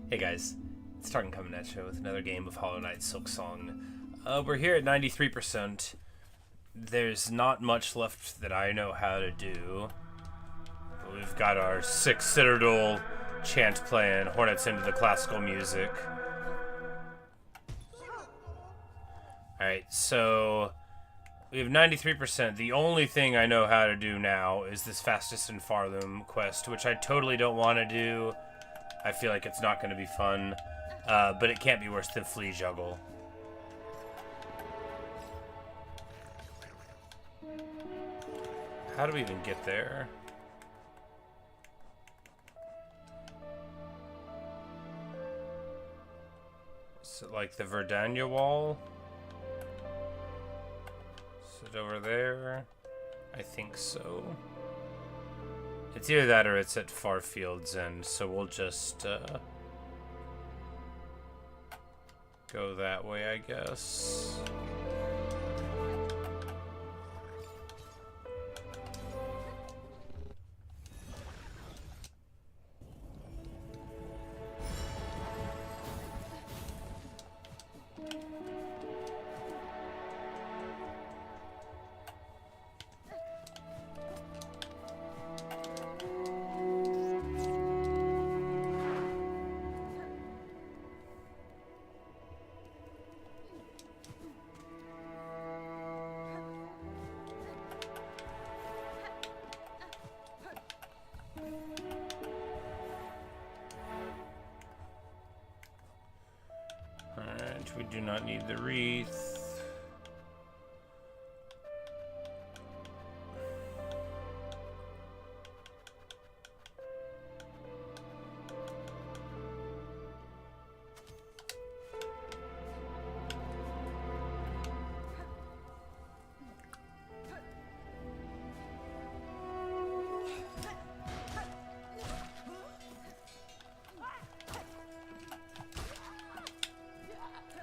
Hey guys, it's Tartan coming at you with another game of Hollow Knight Silksong. We're here at 93%. There's not much left that I know how to do. But we've got our 6 Citadel chant playing, Hornet's into the classical music. Alright, so we have 93%. The only thing I know how to do now is this Fastest in Farloom quest, which I totally don't want to do. I feel like it's not going to be fun, but it can't be worse than Flea Juggle. How do we even get there? Is it like the Verdania wall? Is it over there? I think so. It's either that or it's at Farfield's End, so we'll just go that way, I guess. We do not need the wreath.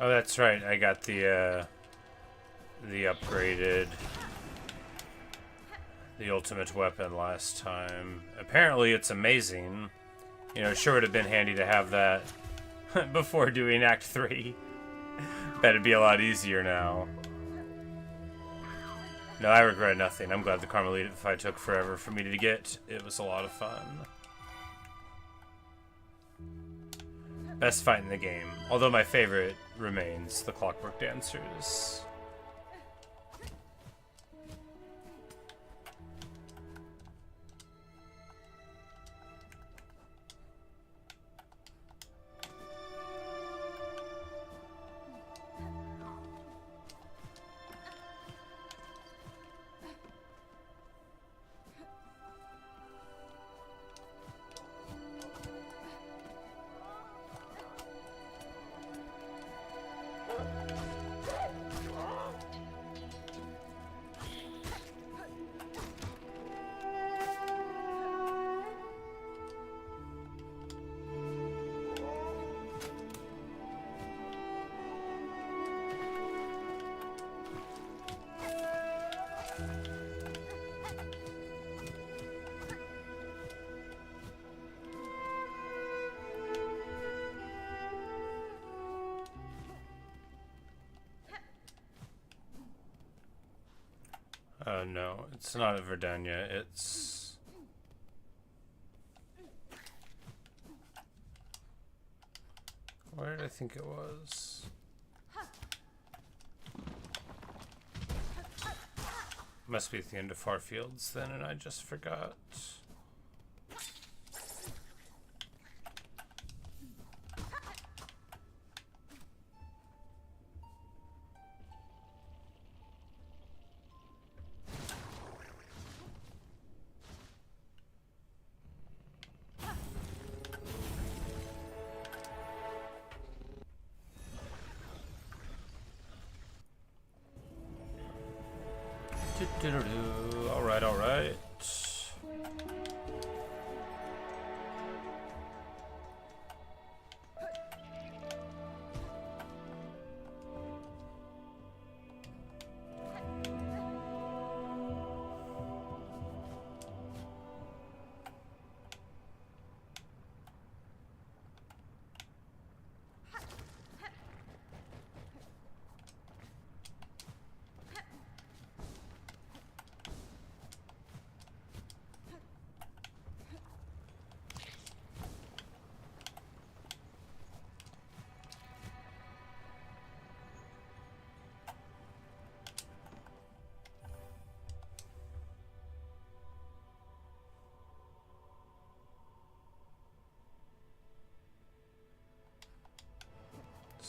Oh, that's right. I got the upgraded, the ultimate weapon last time. Apparently, it's amazing. You know, it sure would have been handy to have that before doing Act 3. Bet it'd be a lot easier now. No, I regret nothing. I'm glad the Carmelita fight took forever for me to get. It was a lot of fun. Best fight in the game. Although my favorite remains the Clockwork Dancers. No, it's not at Verdania, it's... Where did I think it was? Must be at the end of Farfield's then, and I just forgot. Alright, alright.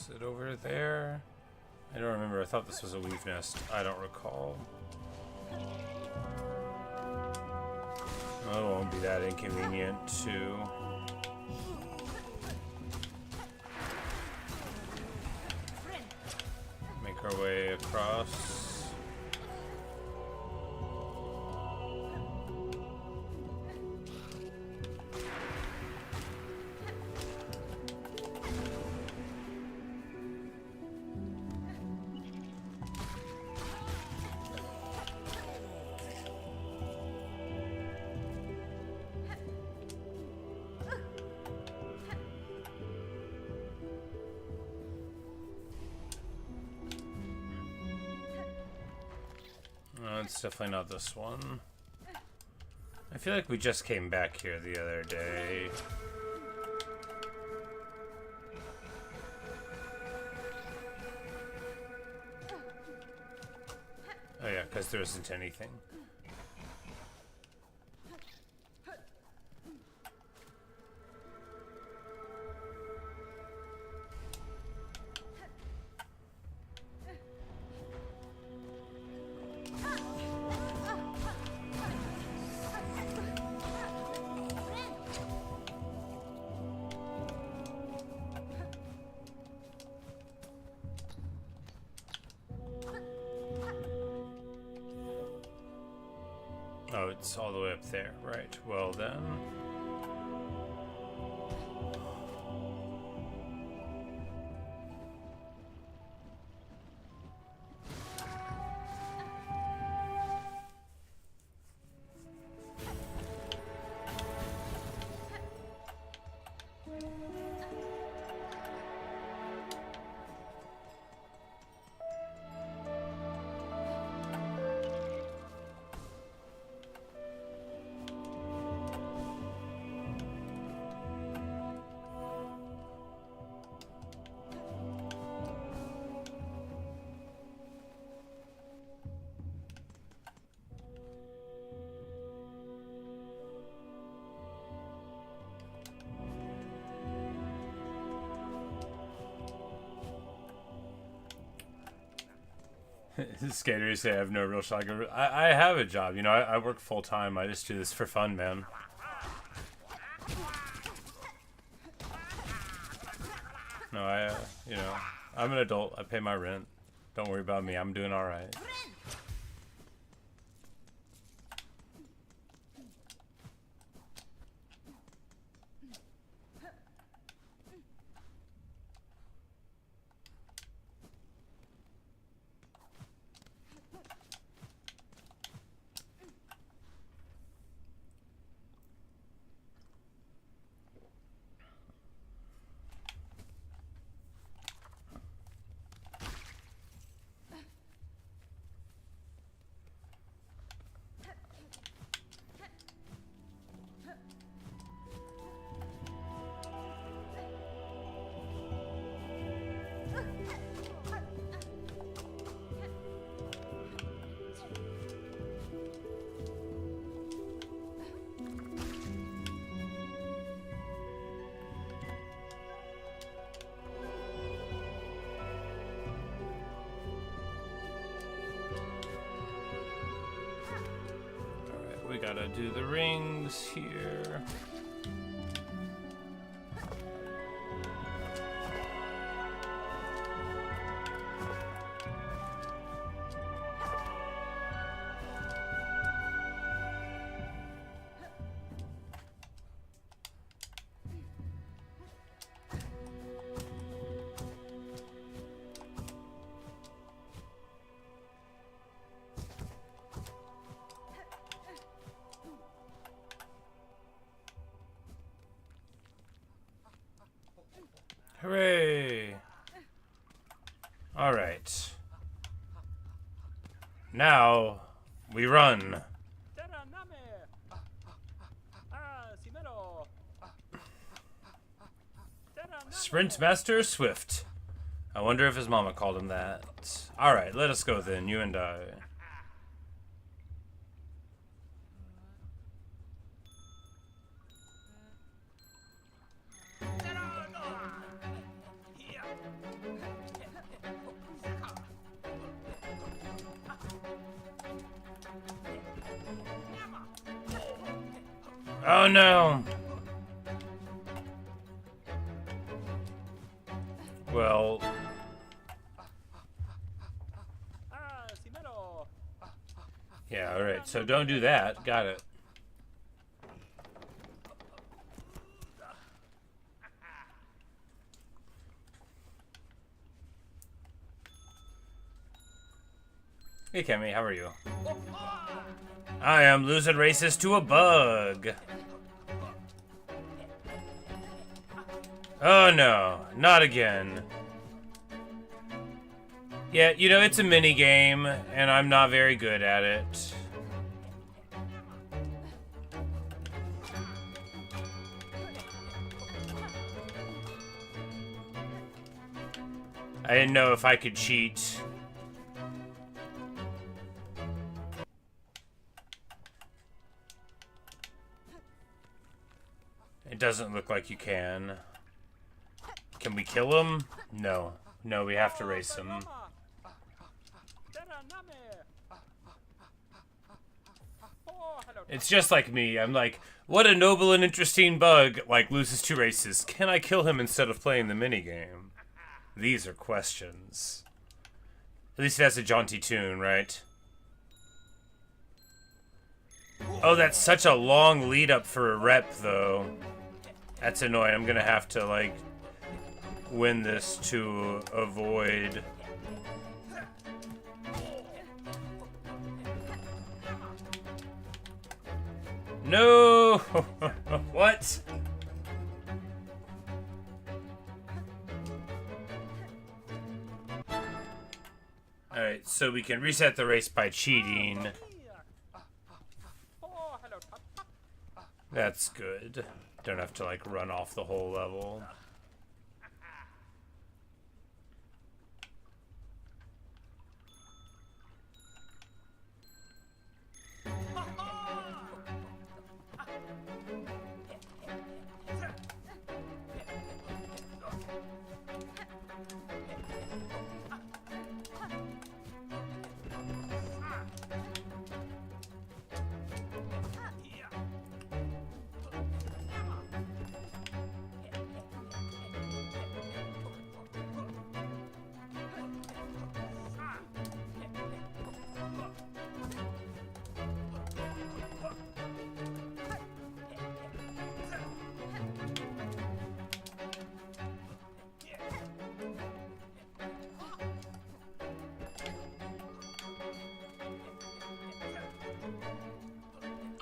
Is it over there? I don't remember. I thought this was a weave nest. I don't recall. Oh, it won't be that inconvenient to make our way across. It's definitely not this one. I feel like we just came back here the other day. Oh yeah, because there isn't anything. Oh, it's all the way up there. Right. Well then. Skaters say I have no real shotgun. I have a job, you know. I work full time. I just do this for fun, man. No, you know, I'm an adult. I pay my rent. Don't worry about me. I'm doing all right. We gotta do the rings here. Hooray! All right. Now we run. Sprint Master Swift. I wonder if his mama called him that. All right, let us go then, you and I. Oh no! Well... Yeah, alright, so don't do that. Got it. Hey Kemi, how are you? I am losing races to a bug. Oh no, not again. Yeah, you know, it's a mini game, and I'm not very good at it. I didn't know if I could cheat. It doesn't look like you can. Can we kill him? No. No, we have to race him. It's just like me. I'm like, what a noble and interesting bug, like, loses 2 races. Can I kill him instead of playing the minigame? These are questions. At least it has a jaunty tune, right? Oh, that's such a long lead up for a rep, though. That's annoying. I'm gonna have to, like, win this to avoid... No! What? Alright, so we can reset the race by cheating. That's good. Don't have to, like, run off the whole level.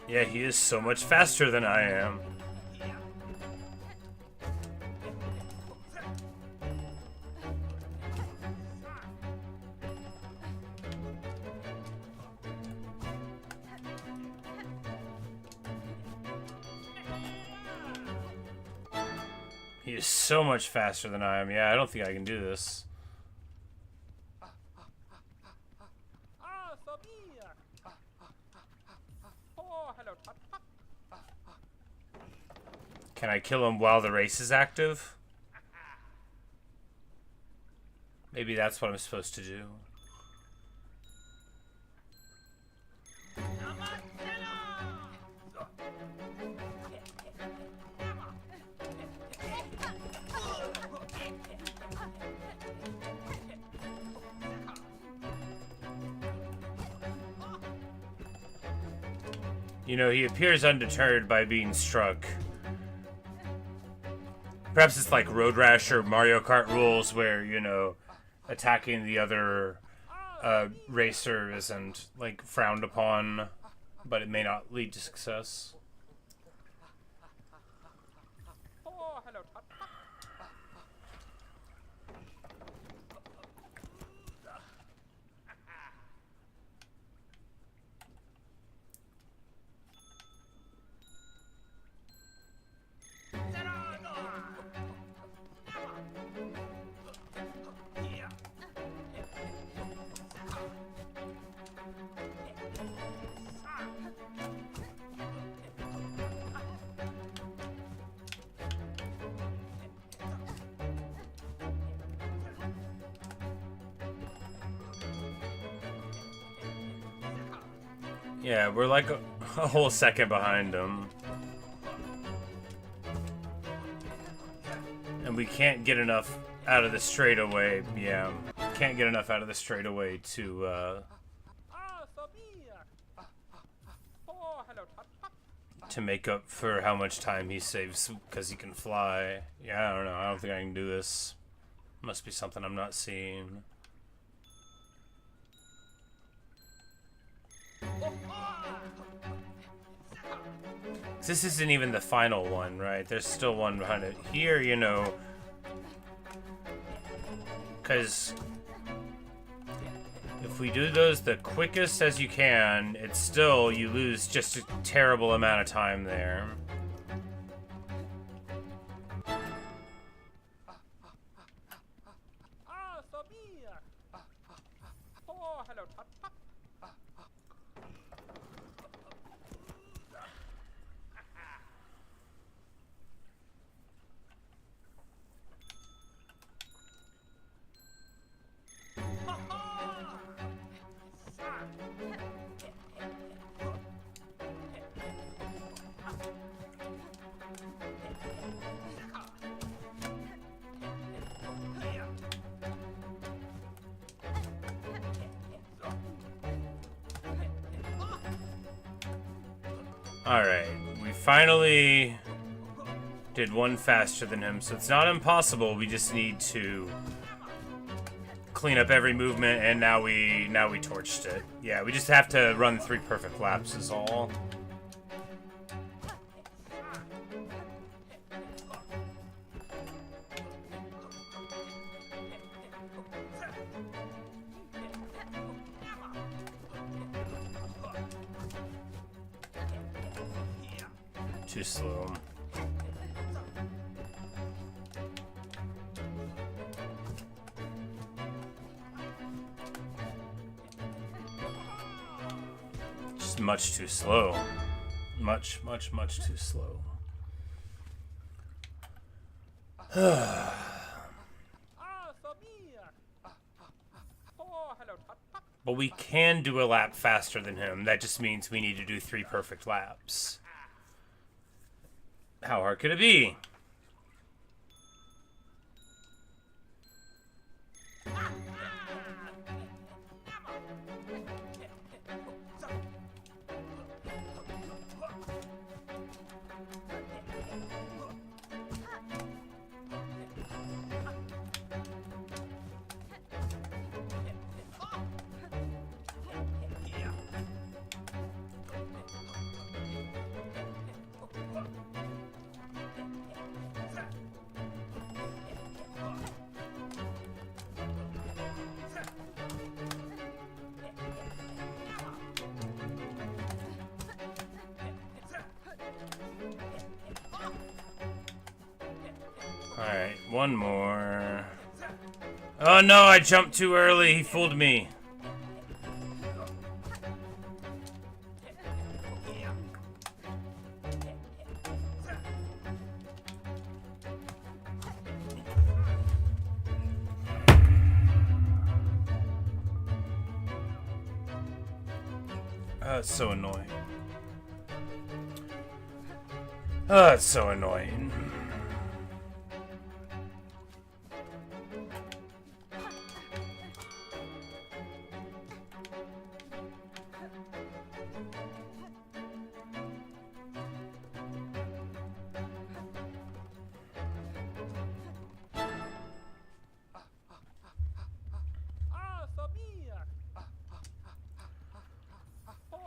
Yeah, he is so much faster than I am. He is so much faster than I am. Yeah, I don't think I can do this. Can I kill him while the race is active? Maybe that's what I'm supposed to do. You know, he appears undeterred by being struck. Perhaps it's like Road Rash or Mario Kart rules where, you know, attacking the other racer isn't, like, frowned upon, but it may not lead to success. Yeah, we're like a whole second behind him. we can't get enough out of the straightaway. Yeah, can't get enough out of the straightaway to make up for how much time he saves because he can fly. Yeah, I don't know. I don't think I can do this. Must be something I'm not seeing. This isn't even the final one, right? There's still one behind it. Here, you know, because if we do those the quickest as you can, it's still, you lose just a terrible amount of time there. Alright, we finally did one faster than him, so it's not impossible. We just need to clean up every movement, and now we torched it. Yeah, we just have to run 3 perfect laps is all. Too slow. Just much too slow. Much too slow. But we can do a lap faster than him. That just means we need to do 3 perfect laps. How hard could it be? Alright, one more. Oh no, I jumped too early. He fooled me. Oh, it's so annoying. Oh, it's so annoying.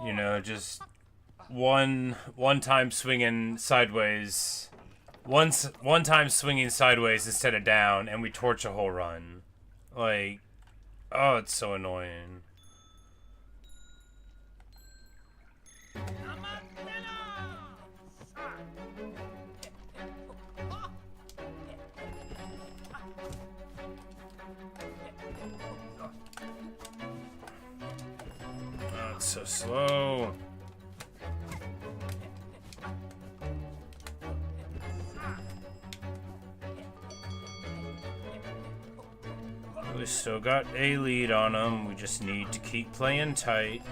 You know, just one time swinging sideways, one time swinging sideways instead of down, and we torch a whole run. Like, oh, it's so annoying. Oh, it's so slow. We still got a lead on them. We just need to keep playing tight.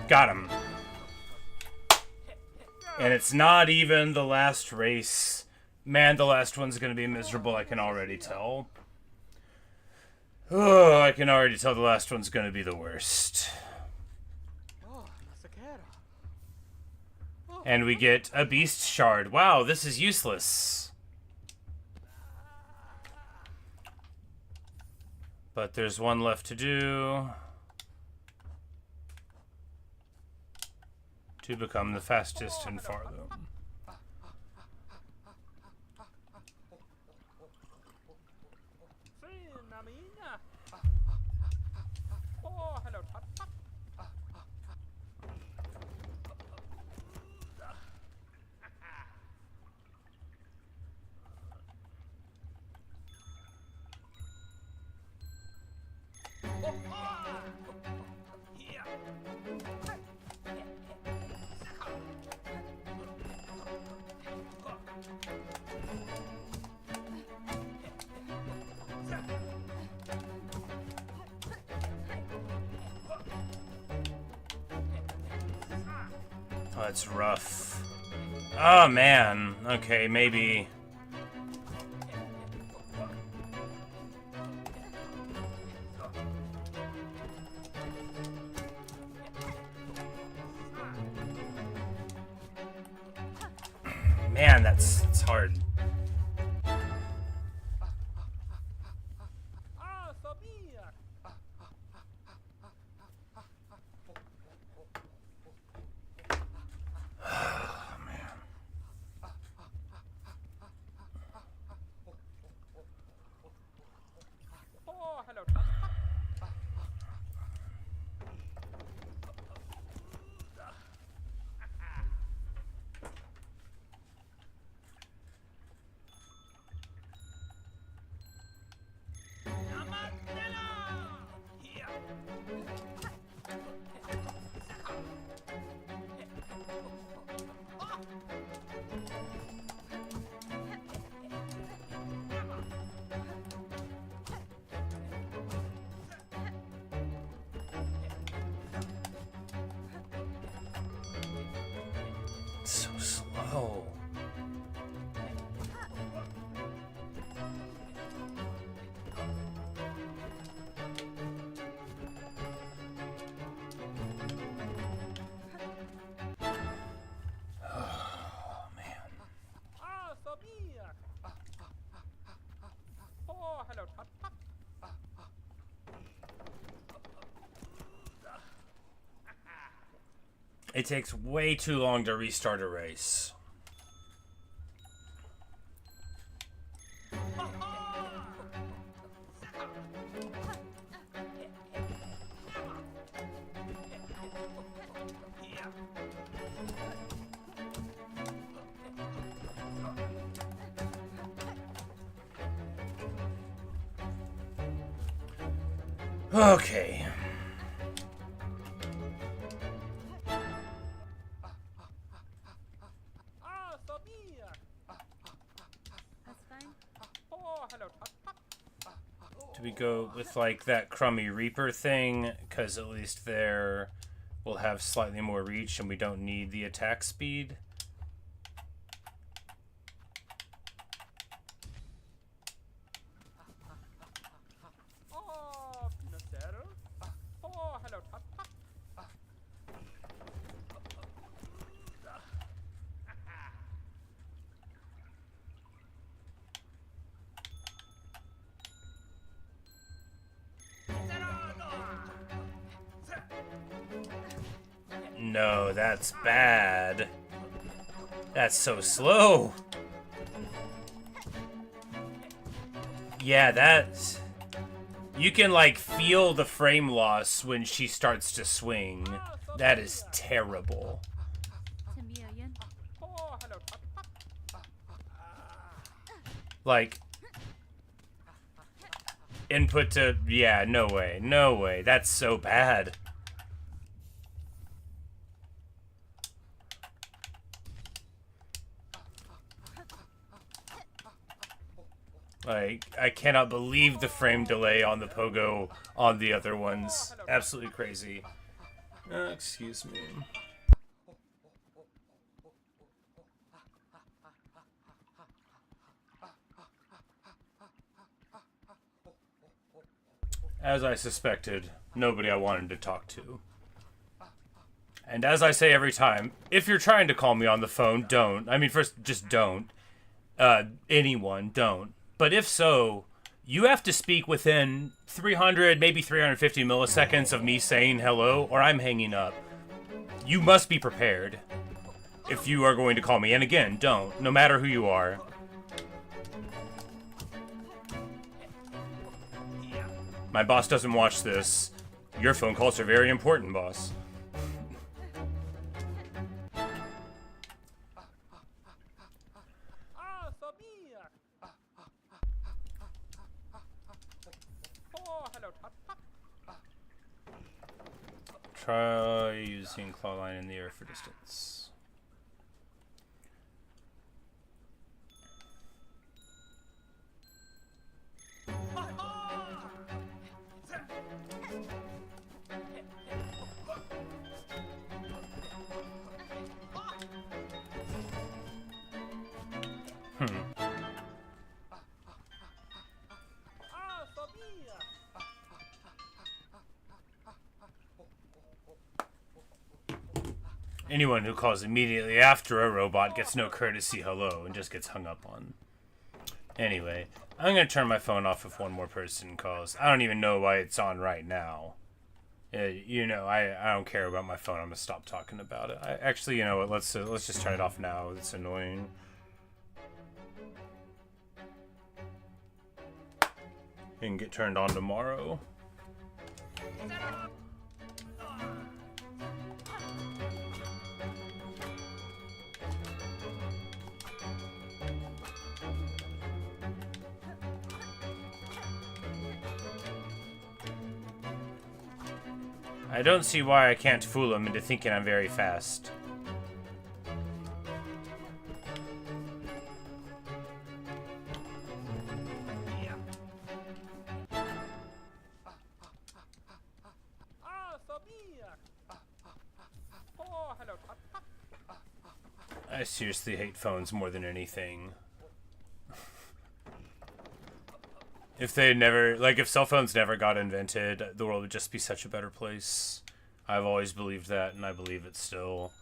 Got him. And it's not even the last race. Man, the last one's gonna be miserable, I can already tell. Oh, I can already tell the last one's gonna be the worst. And we get a beast shard. Wow, this is useless. But there's one left to do. To become the fastest in Farlow. Oh, it's rough. Oh, man. Okay, maybe... Man, it's hard. So slow. Oh, man. It takes way too long to restart a race. Okay. Do we go with like that crummy Reaper thing? Because at least there we'll have slightly more reach and we don't need the attack speed. No, that's bad. That's so slow. Yeah, that's... You can, like, feel the frame loss when she starts to swing. That is terrible. Like... Input to... Yeah, no way. No way. That's so bad. Like, I cannot believe the frame delay on the pogo on the other ones. Absolutely crazy. Excuse me. As I suspected, nobody I wanted to talk to. And as I say every time, if you're trying to call me on the phone, don't. I mean, first, just don't. Anyone, don't. But if so, you have to speak within 300, maybe 350 milliseconds of me saying hello, or I'm hanging up. You must be prepared if you are going to call me. And again, don't, no matter who you are. My boss doesn't watch this. Your phone calls are very important, boss. Try using claw line in the air for distance. Anyone who calls immediately after a robot gets no courtesy hello and just gets hung up on. Anyway, I'm going to turn my phone off if one more person calls. I don't even know why it's on right now. You know, I don't care about my phone. I'm going to stop talking about it. Actually, you know what? Let's just turn it off now. It's annoying. It can get turned on tomorrow. I don't see why I can't fool him into thinking I'm very fast. I seriously hate phones more than anything. If they never, like, if cell phones never got invented, the world would just be such a better place. I've always believed that, and I believe it still.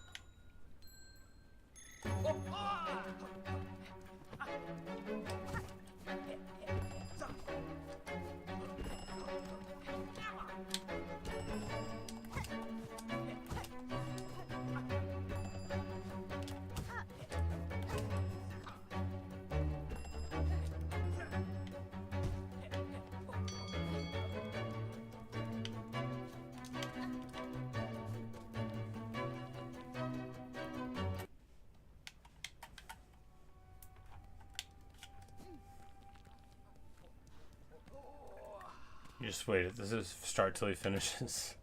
You just wait at this start till he finishes.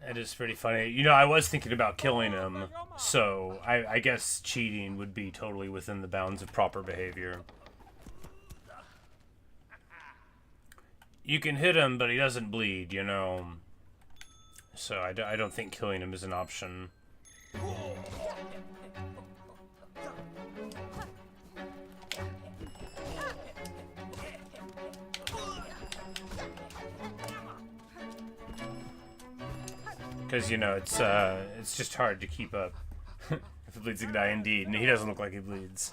It is pretty funny. You know, I was thinking about killing him, so I guess cheating would be totally within the bounds of proper behavior. You can hit him, but he doesn't bleed, you know. So I don't think killing him is an option. Because, you know, it's just hard to keep up. If it bleeds, he can die indeed, and he doesn't look like he bleeds.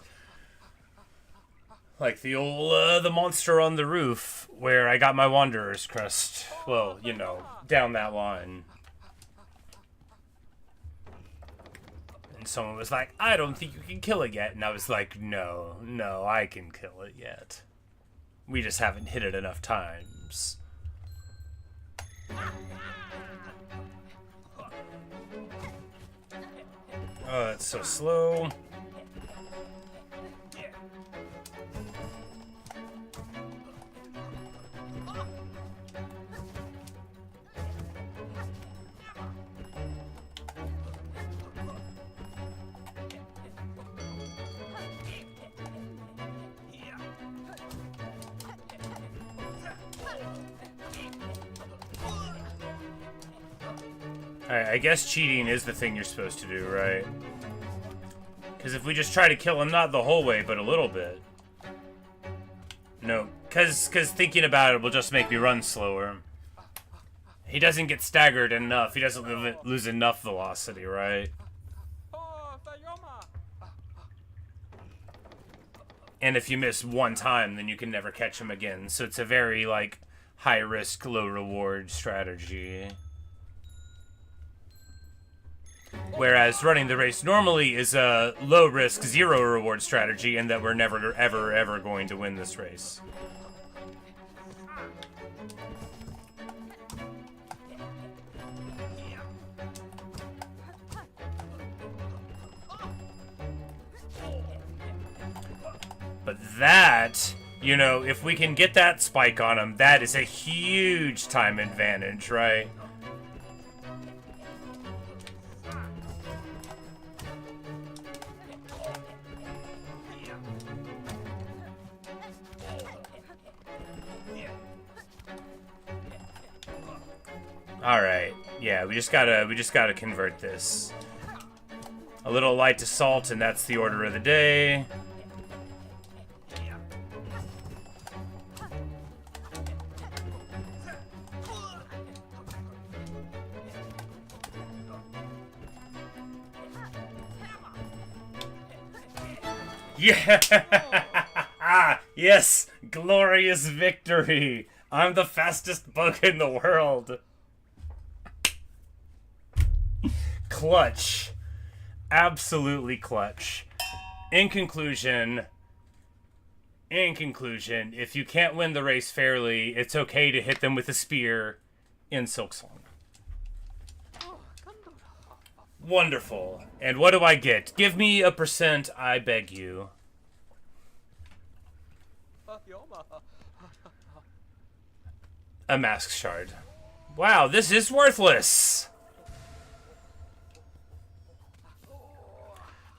Like the old, the monster on the roof, where I got my Wanderer's crest. Well, you know, down that line. And someone was like, I don't think you can kill it yet. And I was like, no, I can kill it yet. We just haven't hit it enough times. Oh, that's so slow. Alright, I guess cheating is the thing you're supposed to do, right? Because if we just try to kill him, not the whole way, but a little bit. No, because thinking about it will just make me run slower. He doesn't get staggered enough. He doesn't lose enough velocity, right? And if you miss one time, then you can never catch him again. So it's a very, like, high-risk, low-reward strategy. Whereas running the race normally is a low-risk, zero-reward strategy, and that we're never, ever, ever going to win this race. But that, you know, if we can get that spike on him, that is a huge time advantage, right? Alright, yeah, we just gotta convert this. A little light to salt, and that's the order of the day. Yeah! Yes! Glorious victory! I'm the fastest bug in the world! Clutch. Absolutely clutch. In conclusion, if you can't win the race fairly, it's okay to hit them with a spear in Silksong. Wonderful. And what do I get? Give me a %, I beg you. A mask shard. Wow, this is worthless!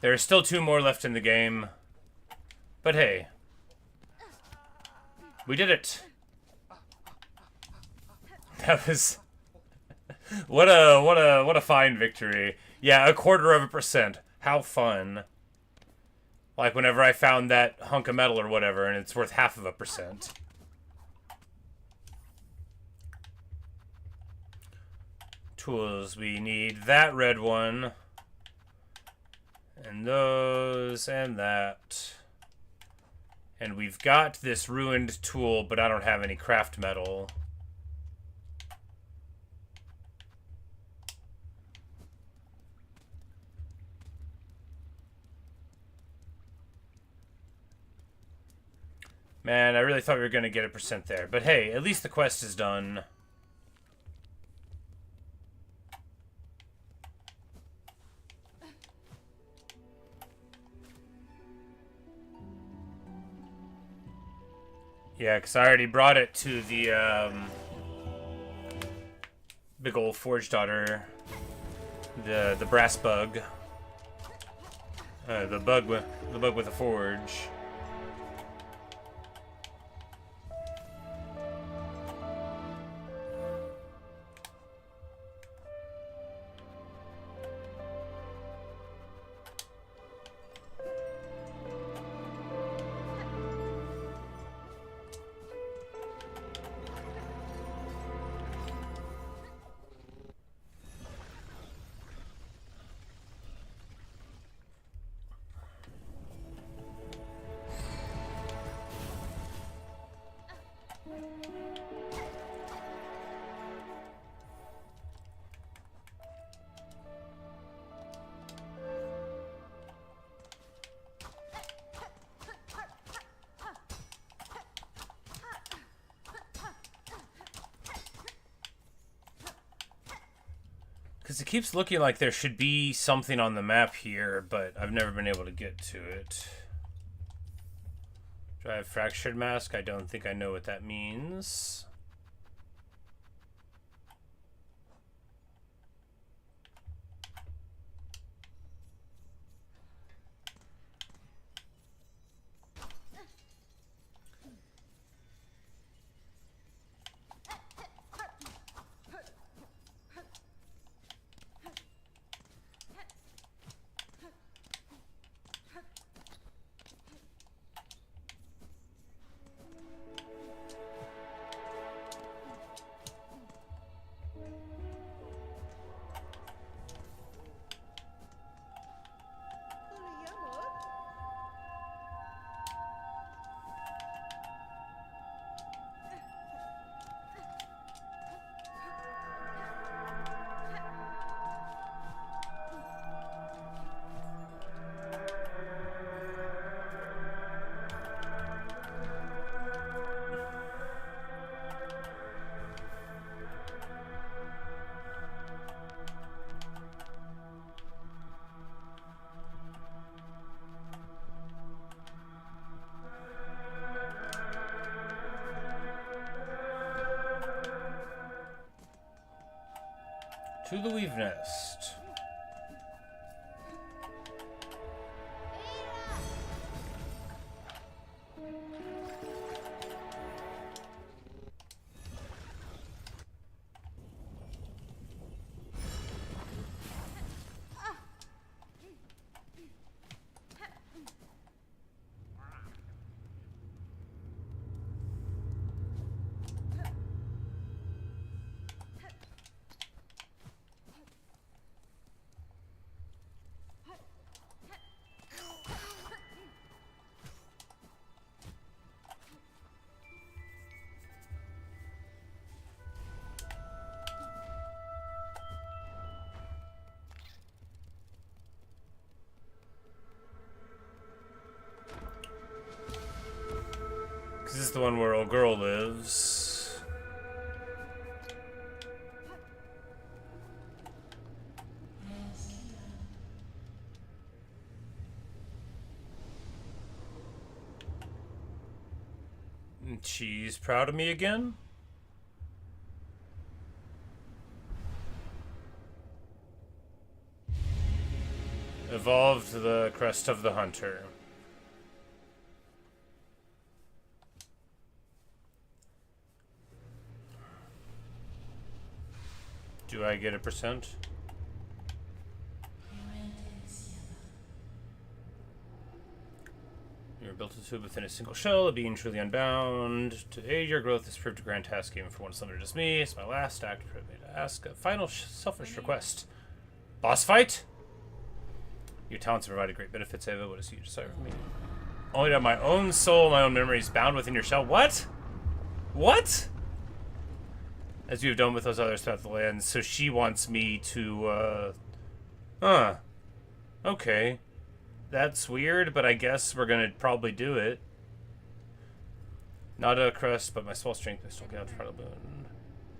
There are still 2 more left in the game. But hey. We did it. That was... What a fine victory. Yeah, 1/4%. How fun. Like whenever I found that hunk of metal or whatever, and it's worth 0.5%. Tools. We need that red one. And those, and that. And we've got this ruined tool, but I don't have any craft metal. Man, I really thought we were going to get a % there. But hey, at least the quest is done. Yeah, because I already brought it to the big old forge daughter, the brass bug, the bug with a forge. Because it keeps looking like there should be something on the map here, but I've never been able to get to it. Do I have fractured mask? I don't think I know what that means. To the weave nest. This is the one where old girl lives. And she's proud of me again? Evolved the crest of the hunter. Do I get a percent? You're built to tube within a single shell, a being truly unbound. To aid your growth, this proved a grand task even for one as limited as me. It's my last act. Permit me to ask a final selfish request. Boss fight? Your talents have provided great benefits, Ava. What is you desire from me? Only to have my own soul, my own memories bound within your shell. What? What? As you have done with those others throughout the land. So she wants me to, okay. That's weird, but I guess we're gonna probably do it. Not a crest, but my small strength may still get out front of the moon.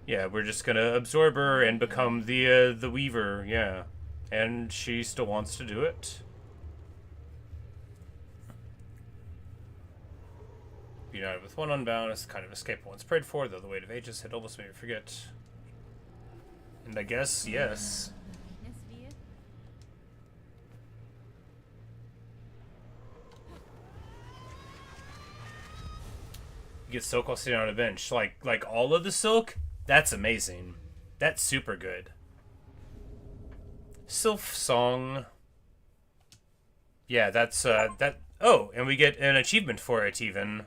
Yeah, we're just gonna absorb her and become the Weaver, yeah. And she still wants to do it. United with one unbound is the kind of escape once prayed for, though the weight of ages had almost made me forget. And I guess, yes. You get silk while sitting on a bench. Like all of the silk? That's amazing. That's super good. Silksong. Yeah, that's, that... Oh, and we get an achievement for it, even.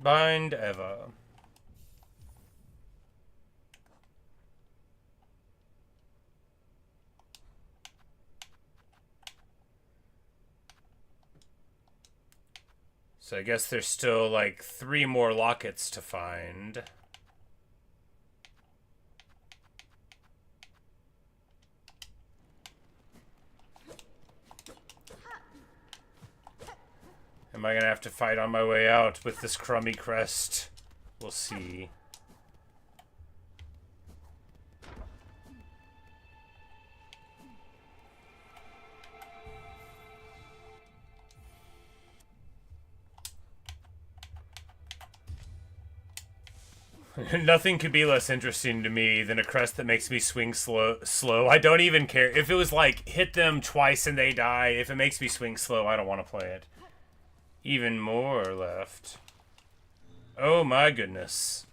Bind Eva. So I guess there's still like 3 more lockets to find. Am I gonna have to fight on my way out with this crummy crest? We'll see. Nothing could be less interesting to me than a crest that makes me swing slow. I don't even care. If it was like, hit them twice and they die, if it makes me swing slow, I don't want to play it. Even more left. Oh my goodness.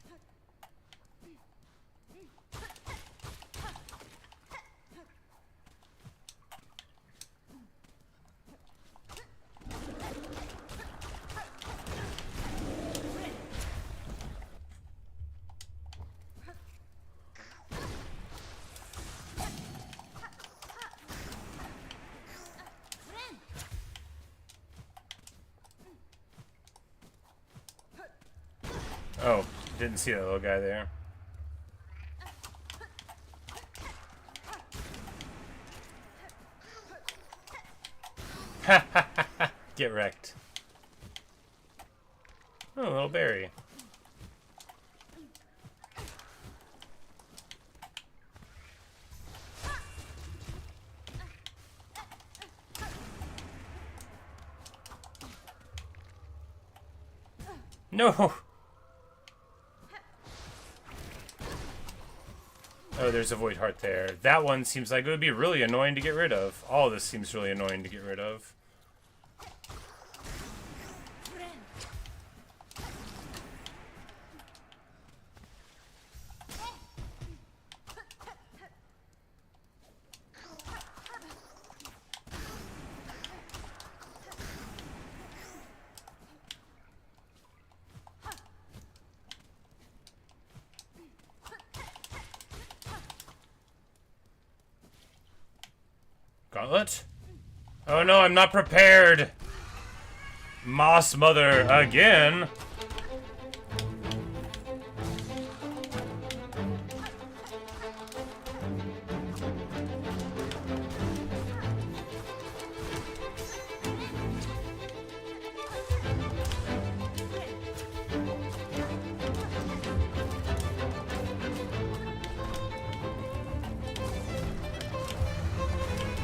Oh, didn't see that little guy there. Ha ha ha ha! Get wrecked. Oh, a little berry. No! Oh, there's a void heart there. That one seems like it would be really annoying to get rid of. All of this seems really annoying to get rid of. Gauntlet? Oh no, I'm not prepared! Moss Mother again!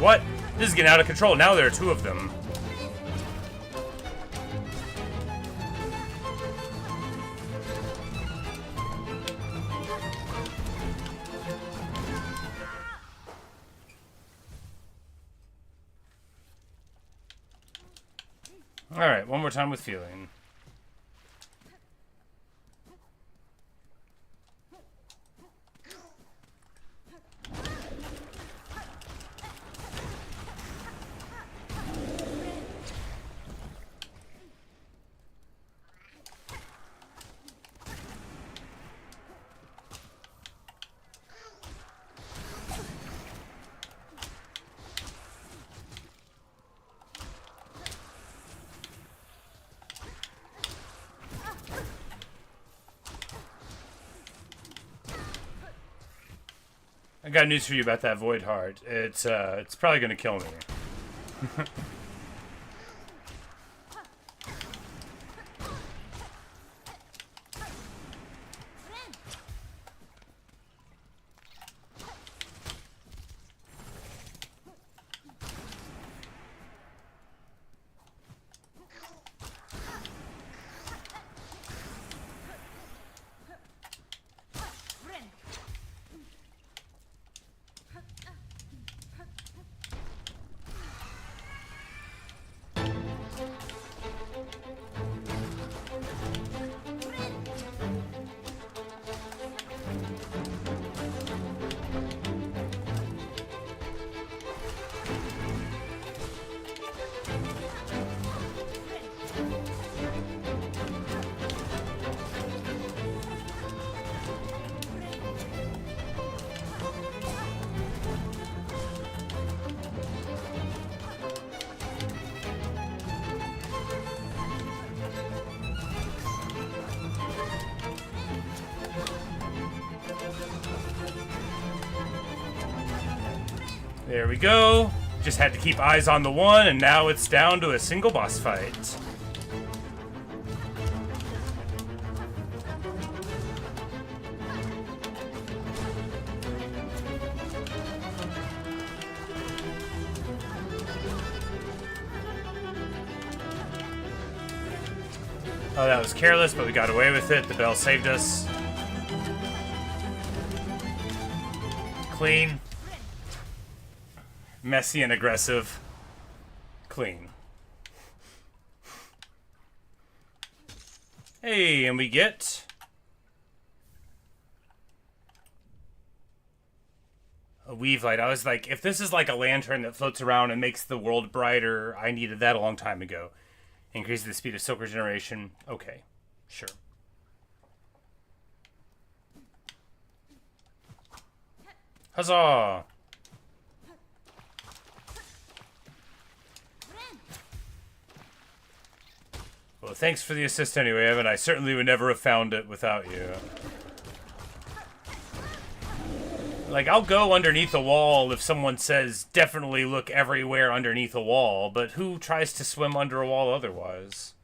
What? This is getting out of control. Now there are two of them. Alright, one more time with feeling. I got news for you about that void heart. It's probably gonna kill me. There we go. Just had to keep eyes on the one, and now it's down to a single boss fight. Oh, that was careless, but we got away with it. The bell saved us. Clean. Messy and aggressive. Clean. Hey, and we get a weave light. I was like, if this is like a lantern that floats around and makes the world brighter, I needed that a long time ago. Increase the speed of silk regeneration. Okay, sure. Huzzah! Well, thanks for the assist anyway, Evan. I certainly would never have found it without you. Like, I'll go underneath a wall if someone says, definitely look everywhere underneath a wall, but who tries to swim under a wall otherwise?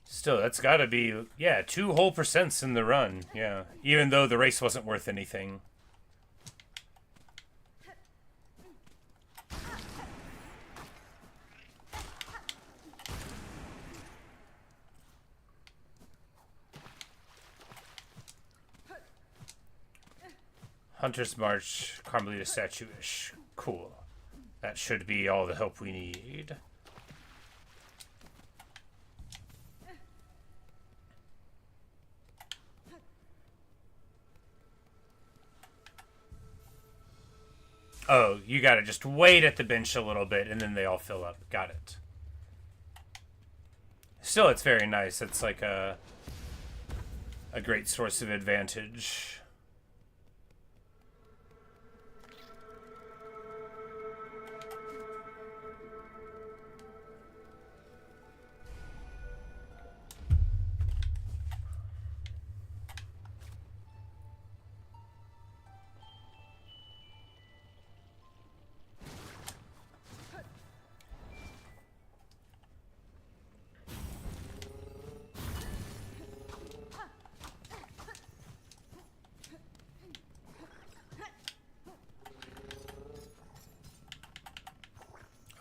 Still, that's gotta be, yeah, 2 whole percents in the run, yeah. Even though the race wasn't worth anything. Hunter's March, Carmelita statue-ish. Cool. That should be all the help we need. Oh, you gotta just wait at the bench a little bit and then they all fill up. Got it. Still, it's very nice. It's like a great source of advantage.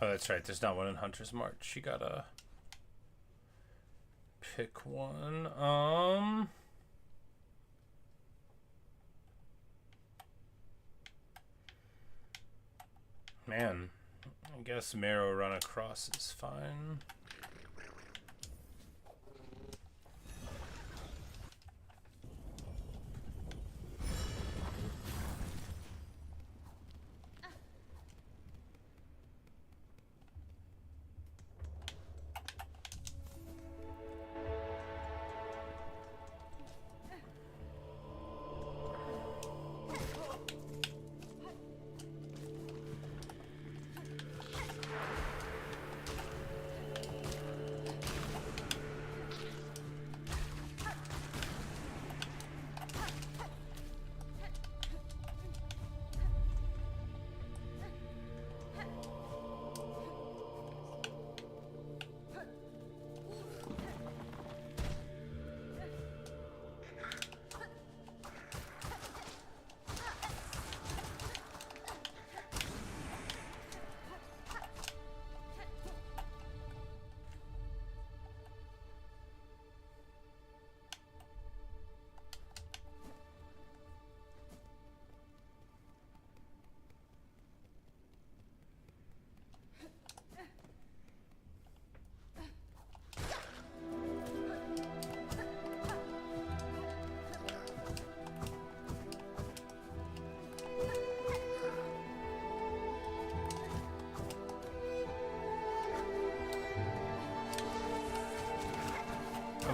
Oh, that's right. There's not one in Hunter's March. You gotta pick one. Man, I guess Marrow Run Across is fine.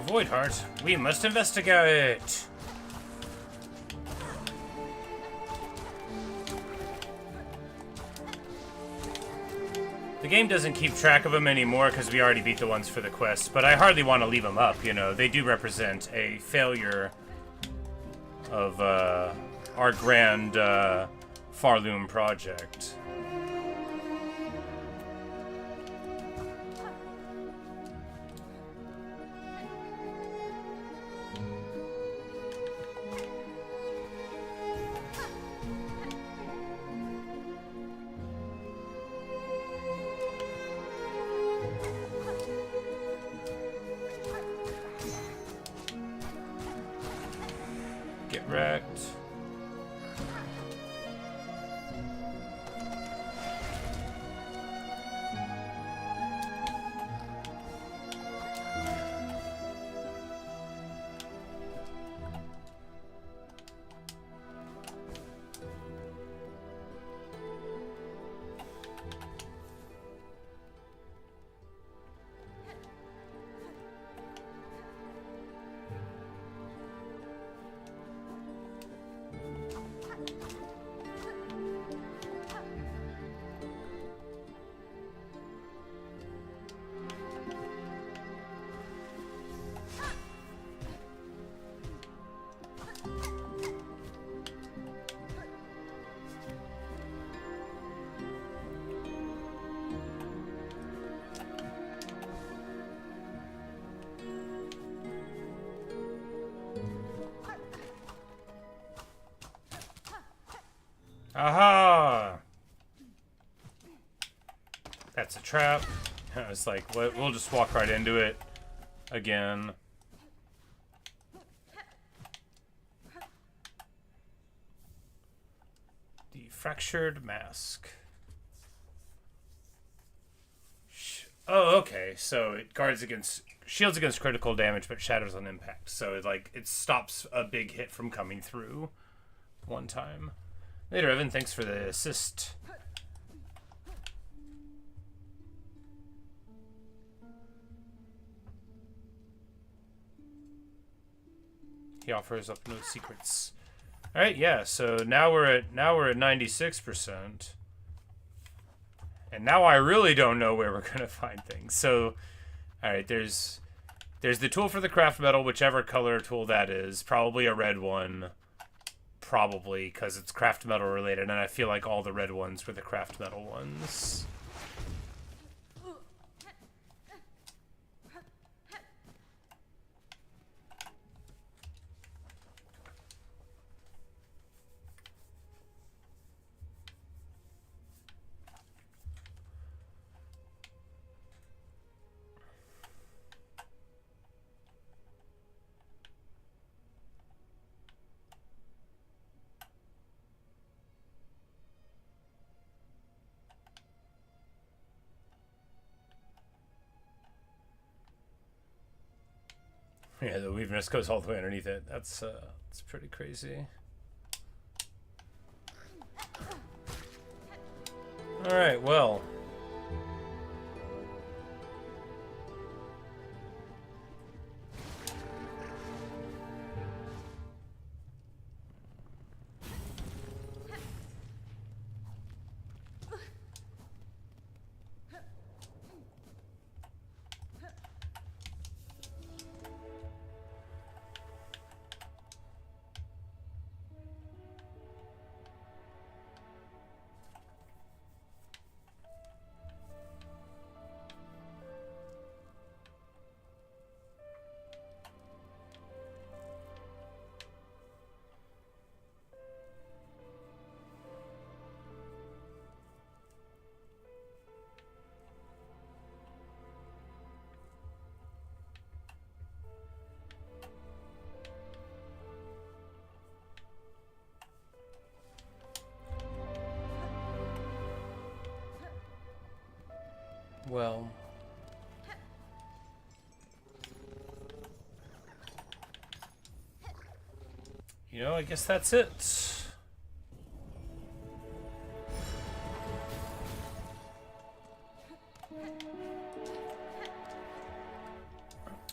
Void Heart, we must investigate. The game doesn't keep track of them anymore because we already beat the ones for the quest, but I hardly want to leave them up, you know. They do represent a failure of our grand Farloom project. Wrecked. Aha! That's a trap. I was like, we'll just walk right into it again. Fractured mask. Oh, okay. So it shields against critical damage, but shatters on impact. So it stops a big hit from coming through one time. Later, Evan. Thanks for the assist. He offers up no secrets. All right, yeah. So now we're at 96%, and now I really don't know where we're gonna find things. So, all right, there's the tool for the craft metal, whichever color tool that is. Probably a red one, probably because it's craft metal related, and I feel like all the red ones were the craft metal ones. Yeah, the weaviness goes all the way underneath it. That's pretty crazy. All right, well. Well, you know, I guess that's it.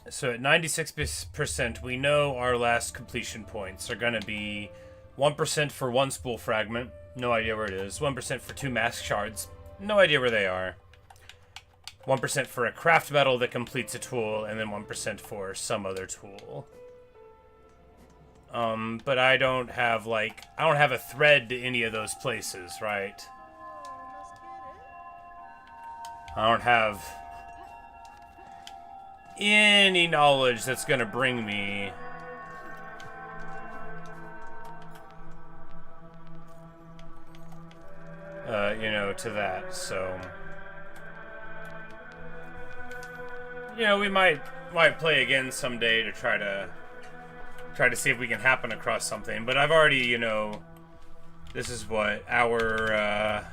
So at 96%, we know our last completion points are going to be 1% for one spool fragment, no idea where it is. 1% for 2 mask shards, no idea where they are. 1% for a craft metal that completes a tool, and then 1% for some other tool. But I don't have a thread to any of those places, right? I don't have any knowledge that's gonna bring me you know, to that, so you know, we might play again someday to try to see if we can happen across something. But I've already, you know, this is what our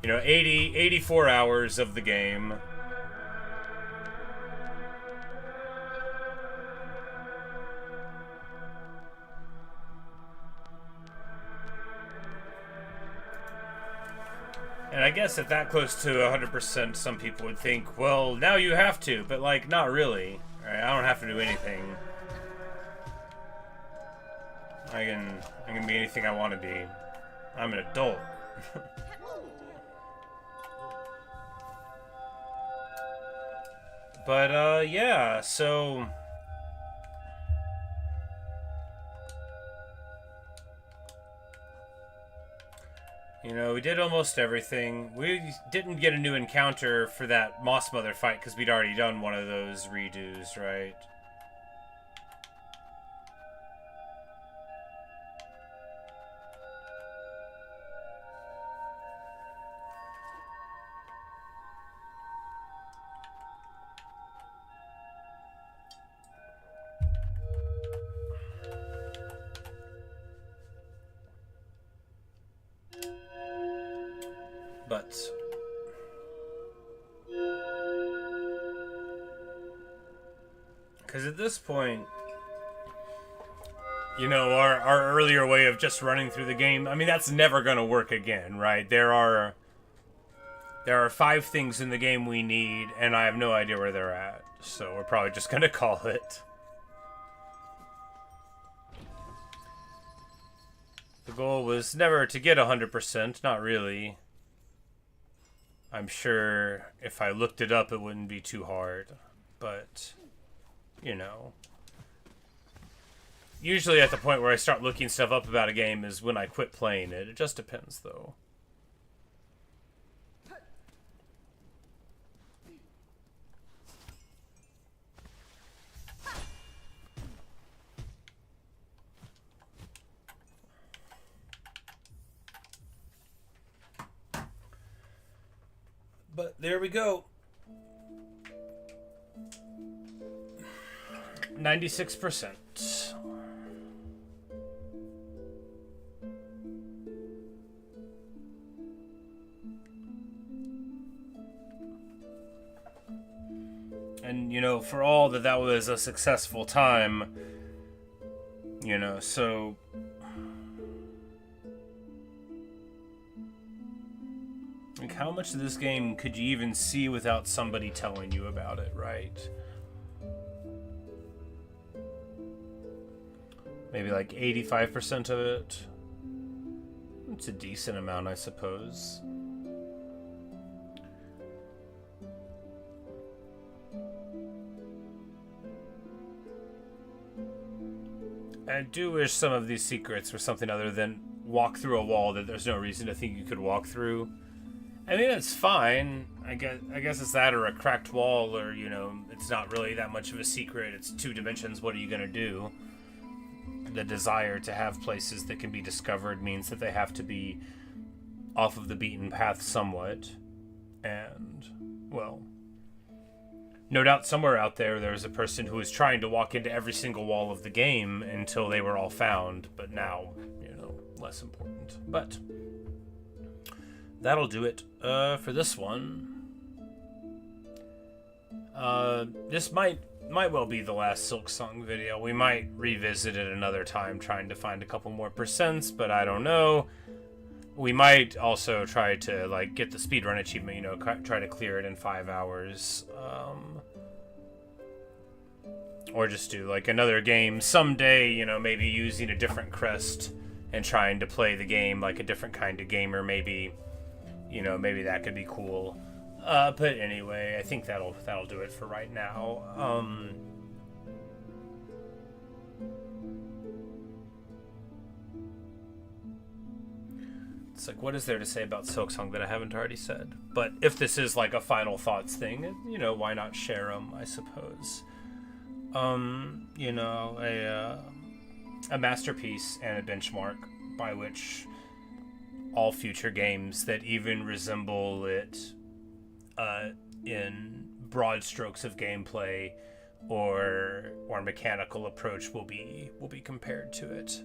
you know, 84 hours of the game. And I guess at that close to 100%, some people would think, well, now you have to, but like, not really. Right? I don't have to do anything. I can be anything I want to be. I'm an adult. But yeah, so you know, we did almost everything. We didn't get a new encounter for that Moss Mother fight because we'd already done one of those redos, right? that. Because at this point, you know, our earlier way of just running through the game, I mean, that's never going to work again, right? There are 5 things in the game we need, and I have no idea where they're at. So we're probably just going to call it. The goal was never to get 100%, not really. I'm sure if I looked it up, it wouldn't be too hard. But, you know. Usually at the point where I start looking stuff up about a game is when I quit playing it. It just depends, though. But there we go. 96%. And, you know, for all that was a successful time, you know, so... Like, how much of this game could you even see without somebody telling you about it, right? Maybe like 85% of it. It's a decent amount, I suppose. I do wish some of these secrets were something other than walk through a wall that there's no reason to think you could walk through. I mean, it's fine. I guess it's that or a cracked wall, or, you know, it's not really that much of a secret. It's 2 dimensions. What are you going to do? The desire to have places that can be discovered means that they have to be off of the beaten path somewhat. And, well, no doubt somewhere out there's a person who is trying to walk into every single wall of the game until they were all found, but now, you know, less important. But that'll do it for this one. This might well be the last Silksong video. We might revisit it another time, trying to find a couple more percents, but I don't know. We might also try to, like, get the speedrun achievement, you know, try to clear it in 5 hours. Or just do, like, another game someday, you know, maybe using a different crest and trying to play the game like a different kind of gamer, maybe. You know, maybe that could be cool. But anyway, I think that'll do it for right now. It's like, what is there to say about Silksong that I haven't already said? But if this is like a final thoughts thing, you know, why not share them, I suppose. You know, a masterpiece and a benchmark by which all future games that even resemble it in broad strokes of gameplay or mechanical approach will be compared to it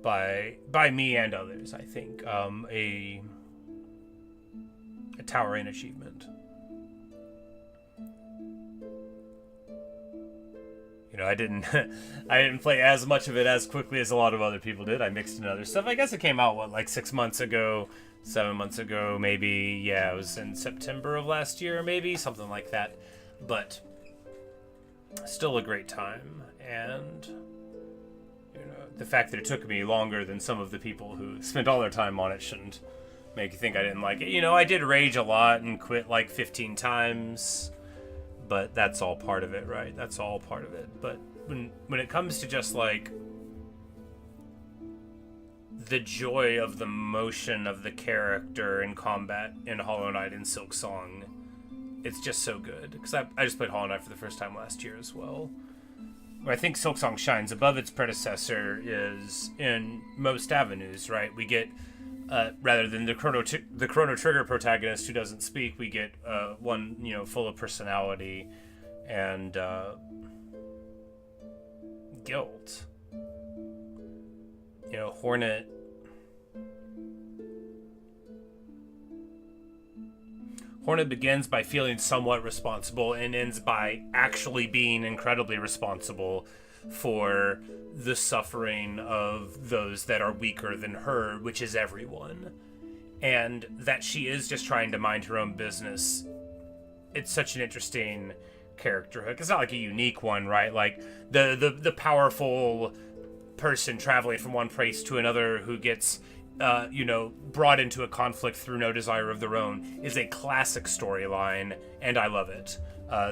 by me and others. I think a towering achievement. You know, I didn't play as much of it as quickly as a lot of other people did. I mixed in other stuff. I guess it came out, like 6 months ago, 7 months ago, maybe. Yeah, it was in September of last year, maybe, something like that. But still a great time. And, you know, the fact that it took me longer than some of the people who spent all their time on it shouldn't make you think I didn't like it. You know, I did rage a lot and quit like 15 times. But that's all part of it, right? That's all part of it. But when it comes to just, like, the joy of the motion of the character in combat in Hollow Knight and Silksong, it's just so good. Because I just played Hollow Knight for the first time last year as well. Where I think Silksong shines above its predecessor is in most avenues, right? We get... rather than the Chrono Trigger protagonist who doesn't speak, we get one, you know, full of personality and guilt. You know, Hornet Hornet begins by feeling somewhat responsible and ends by actually being incredibly responsible for the suffering of those that are weaker than her, which is everyone. And that she is just trying to mind her own business. It's such an interesting character hook. It's not like a unique one, right? Like the powerful person traveling from one place to another who gets brought into a conflict through no desire of their own is a classic storyline, and I love it.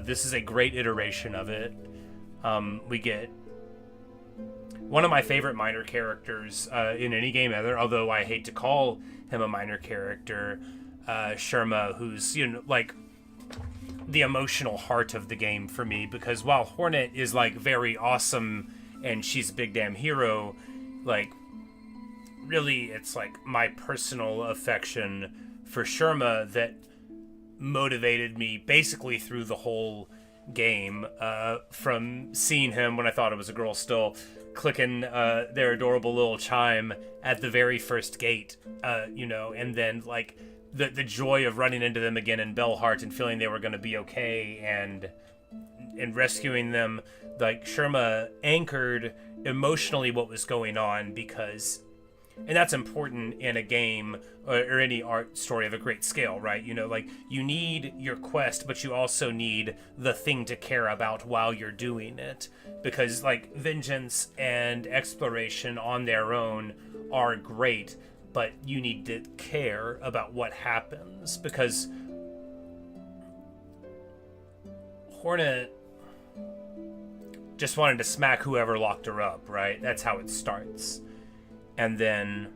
This is a great iteration of it. We get one of my favorite minor characters in any game ever, although I hate to call him a minor character, Sherma, who's, like the emotional heart of the game for me, because while Hornet is like very awesome and she's a big damn hero, like really it's like my personal affection for Sherma that motivated me basically through the whole game, from seeing him when I thought it was a girl still, clicking their adorable little chime at the very first gate, and then like the joy of running into them again in Bellheart and feeling they were going to be okay and rescuing them. Like Sherma anchored emotionally what was going on, because, and that's important in a game or any art story of a great scale, right? Like you need your quest, but you also need the thing to care about while you're doing it, because like vengeance and exploration on their own are great, but you need to care about what happens, because Hornet just wanted to smack whoever locked her up, right? That's how it starts. And then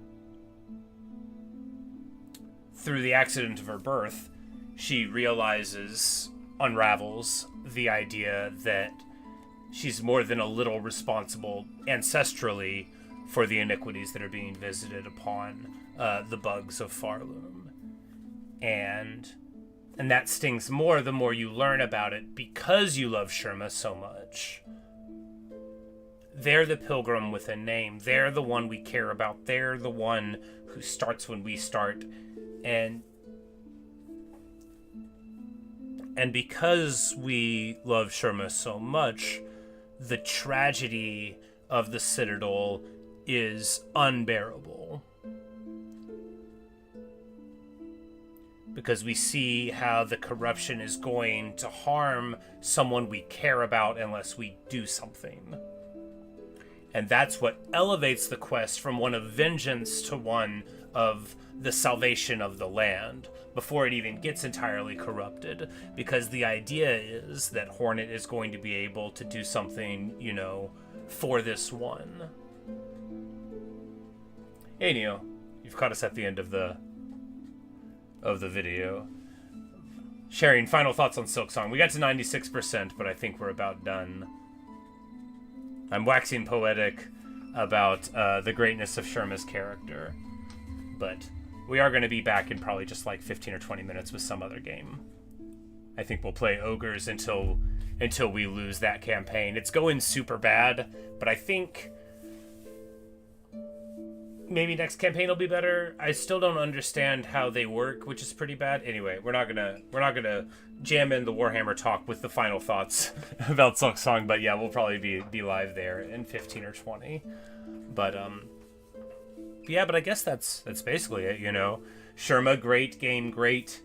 through the accident of her birth, she unravels the idea that she's more than a little responsible ancestrally for the iniquities that are being visited upon the bugs of Farloom. And that stings more the more you learn about it, because you love Sherma so much. They're the pilgrim with a name. They're the one we care about. They're the one who starts when we start. And because we love Sherma so much, the tragedy of the Citadel is unbearable. Because we see how the corruption is going to harm someone we care about unless we do something. And that's what elevates the quest from one of vengeance to one of the salvation of the land, before it even gets entirely corrupted. Because the idea is that Hornet is going to be able to do something, for this one. Anyway, you've caught us at the end of the video. Sharing final thoughts on Silksong. We got to 96%, but I think we're about done. I'm waxing poetic about the greatness of Sherma's character, but we are going to be back in probably just like 15 or 20 minutes with some other game. I think we'll play Ogres until we lose that campaign. It's going super bad, but I think maybe next campaign will be better. I still don't understand how they work, which is pretty bad. Anyway, we're not gonna jam in the Warhammer talk with the final thoughts about Silksong, but yeah, we'll probably be live there in 15 or 20. But yeah, but I guess that's basically it, Sherma, great game, great.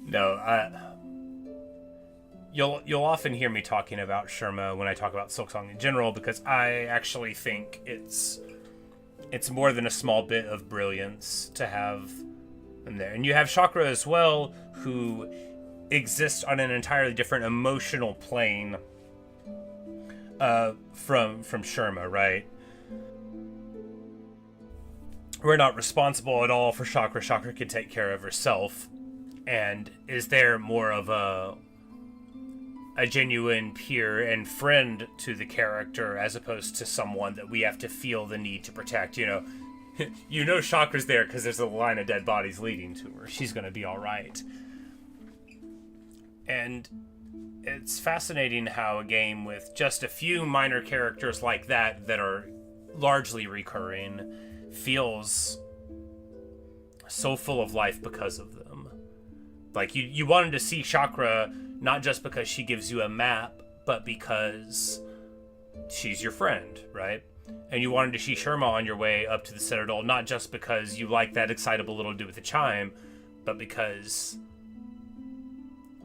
No, you'll often hear me talking about Sherma when I talk about Silksong in general, because I actually think it's more than a small bit of brilliance to have in there. And you have Chakra as well, who exists on an entirely different emotional plane from Sherma, right? We're not responsible at all for Chakra. Chakra can take care of herself, and is there more of a genuine peer and friend to the character, as opposed to someone that we have to feel the need to protect. Chakra's there because there's a line of dead bodies leading to her. She's going to be all right. And it's fascinating how a game with just a few minor characters like that are largely recurring feels so full of life because of them. Like, you wanted to see Chakra not just because she gives you a map, but because she's your friend, right? And you wanted to see Sherma on your way up to the Citadel, not just because you like that excitable little dude with the chime, but because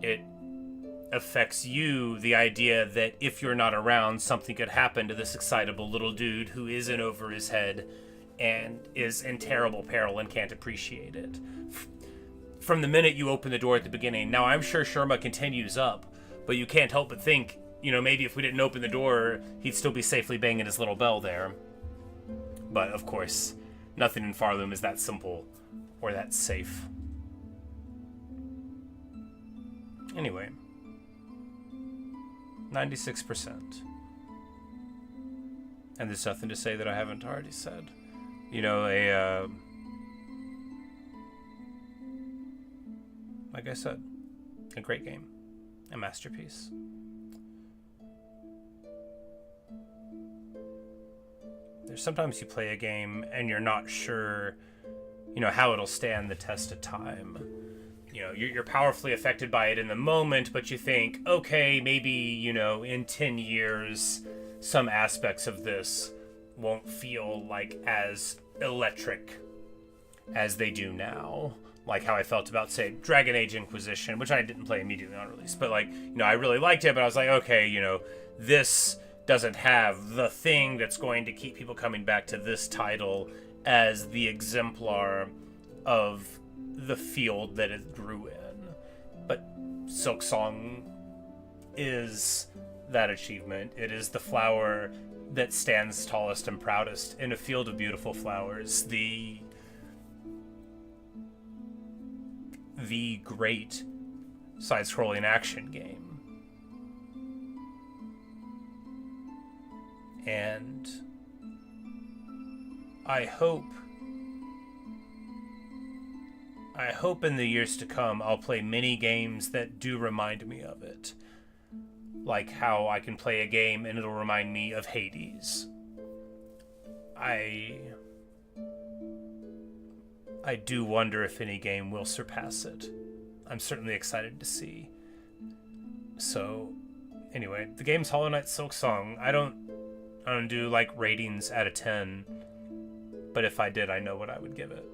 it affects you, the idea that if you're not around, something could happen to this excitable little dude who is in over his head and is in terrible peril and can't appreciate it. From the minute you open the door at the beginning, now I'm sure Sherma continues up, but you can't help but think, you know, maybe if we didn't open the door, he'd still be safely banging his little bell there. But, of course, nothing in Farloom is that simple or that safe. Anyway, 96%. And there's nothing to say that I haven't already said. You know, like I said, a great game. A masterpiece. There's sometimes you play a game and you're not sure, you know, how it'll stand the test of time. You know, you're powerfully affected by it in the moment, but you think, okay, maybe, you know, in 10 years, some aspects of this won't feel like as electric as they do now. Like how I felt about, say, Dragon Age Inquisition, which I didn't play immediately on release, but, like, you know, I really liked it, but I was like, okay, you know, this doesn't have the thing that's going to keep people coming back to this title as the exemplar of the field that it grew in. But Silksong is that achievement. It is the flower that stands tallest and proudest in a field of beautiful flowers. The great side-scrolling action game. And I hope in the years to come I'll play many games that do remind me of it. Like how I can play a game and it'll remind me of Hades. I do wonder if any game will surpass it. I'm certainly excited to see. So, anyway, the game's Hollow Knight Silksong. I don't do, like, ratings out of 10, but if I did, I know what I would give it.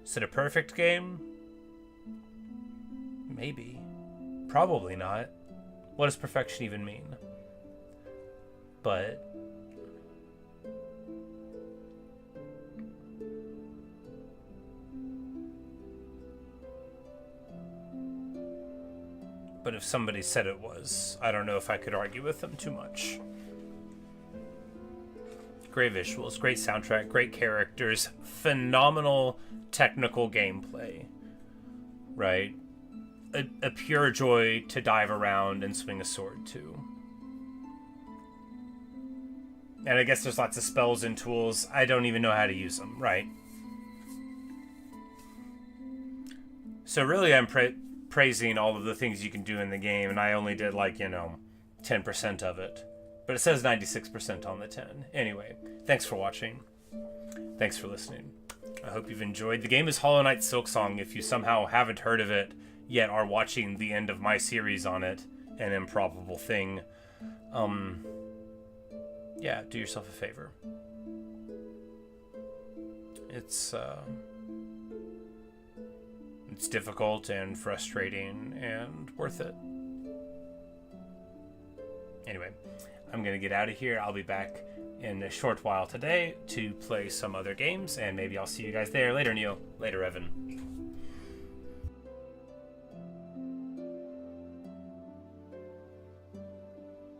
Is it a perfect game? Maybe. Probably not. What does perfection even mean? But if somebody said it was, I don't know if I could argue with them too much. Great visuals, great soundtrack, great characters, phenomenal technical gameplay, right? A pure joy to dive around and swing a sword to. And I guess there's lots of spells and tools. I don't even know how to use them, right? So really I'm praising all of the things you can do in the game, and I only did, like, you know, 10% of it. But it says 96% on the 10. Anyway, thanks for watching. Thanks for listening. I hope you've enjoyed. The game is Hollow Knight Silksong. If you somehow haven't heard of it, yet are watching the end of my series on it, an improbable thing, yeah, do yourself a favor. It's difficult and frustrating and worth it. Anyway, I'm gonna get out of here. I'll be back in a short while today to play some other games, and maybe I'll see you guys there. Later, Neil. Later, Evan.